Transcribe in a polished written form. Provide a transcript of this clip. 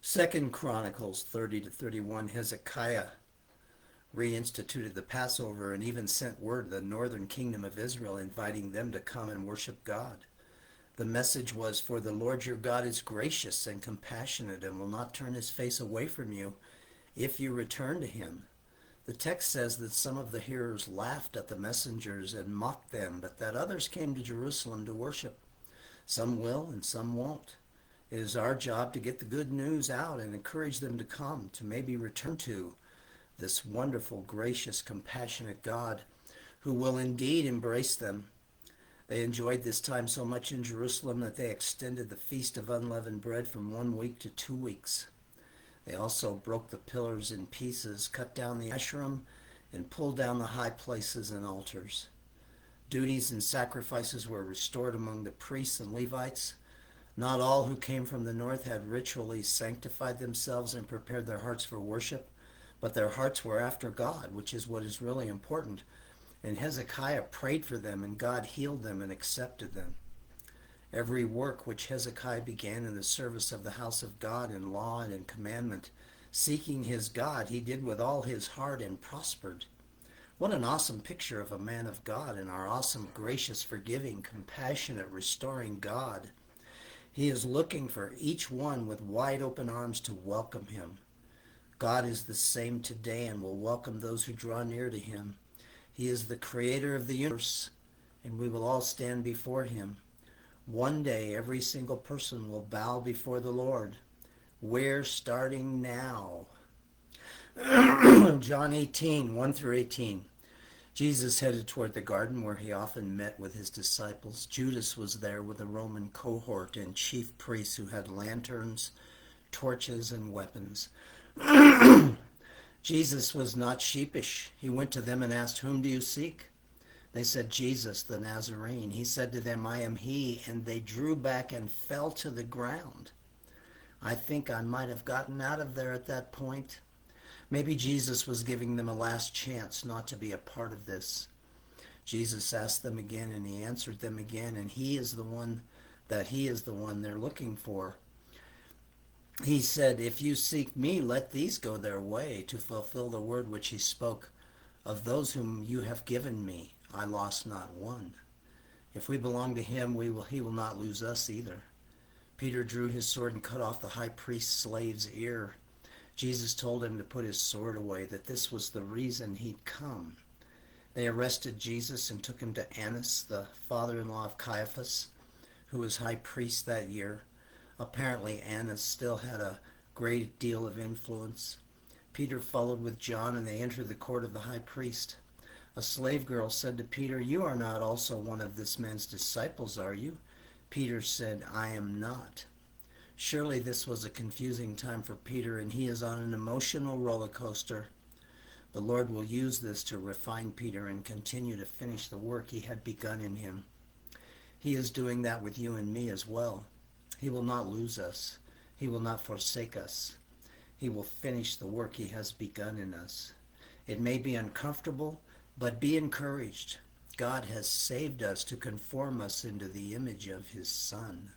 Second Chronicles 30 to 31, Hezekiah reinstituted the Passover and even sent word to the northern kingdom of Israel, inviting them to come and worship God. The message was, "For the Lord your God is gracious and compassionate and will not turn his face away from you if you return to him." The text says that some of the hearers laughed at the messengers and mocked them, but that others came to Jerusalem to worship. Some will and some won't. It is our job to get the good news out and encourage them to come, to maybe return to this wonderful, gracious, compassionate God who will indeed embrace them. They enjoyed this time so much in Jerusalem that they extended the Feast of Unleavened Bread from 1 week to 2 weeks. They also broke the pillars in pieces, cut down the Asherim, and pulled down the high places and altars. Duties and sacrifices were restored among the priests and Levites. Not all who came from the north had ritually sanctified themselves and prepared their hearts for worship, but their hearts were after God, which is what is really important. And Hezekiah prayed for them, and God healed them and accepted them. Every work which Hezekiah began in the service of the house of God in law and in commandment, seeking his God, he did with all his heart and prospered. What an awesome picture of a man of God and our awesome, gracious, forgiving, compassionate, restoring God. He is looking for each one with wide open arms to welcome him. God is the same today and will welcome those who draw near to him. He is the creator of the universe, and we will all stand before him. One day, every single person will bow before the Lord. We're starting now. John 18, 1 through 18. Jesus headed toward the garden where he often met with his disciples. Judas was there with a Roman cohort and chief priests who had lanterns, torches, and weapons. Jesus was not sheepish. He went to them and asked, "Whom do you seek?" They said, "Jesus, the Nazarene." He said to them, "I am he," and they drew back and fell to the ground. I think I might have gotten out of there at that point. Maybe Jesus was giving them a last chance not to be a part of this. Jesus asked them again, and he answered them again, and he is the one they're looking for. He said, "If you seek me, let these go their way," to fulfill the word which he spoke. "Of those whom you have given me, I lost not one." If we belong to him, he will not lose us either. Peter drew his sword and cut off the high priest's slave's ear. Jesus told him to put his sword away, that this was the reason he'd come. They arrested Jesus and took him to Annas, the father-in-law of Caiaphas, who was high priest that year. Apparently, Annas still had a great deal of influence. Peter followed with John, and they entered the court of the high priest. A slave girl said to Peter, "You are not also one of this man's disciples, are you?" Peter said, "I am not." Surely this was a confusing time for Peter, and he is on an emotional roller coaster. The Lord will use this to refine Peter and continue to finish the work he had begun in him. He is doing that with you and me as well. He will not lose us. He will not forsake us. He will finish the work he has begun in us. It may be uncomfortable, but be encouraged. God has saved us to conform us into the image of his Son.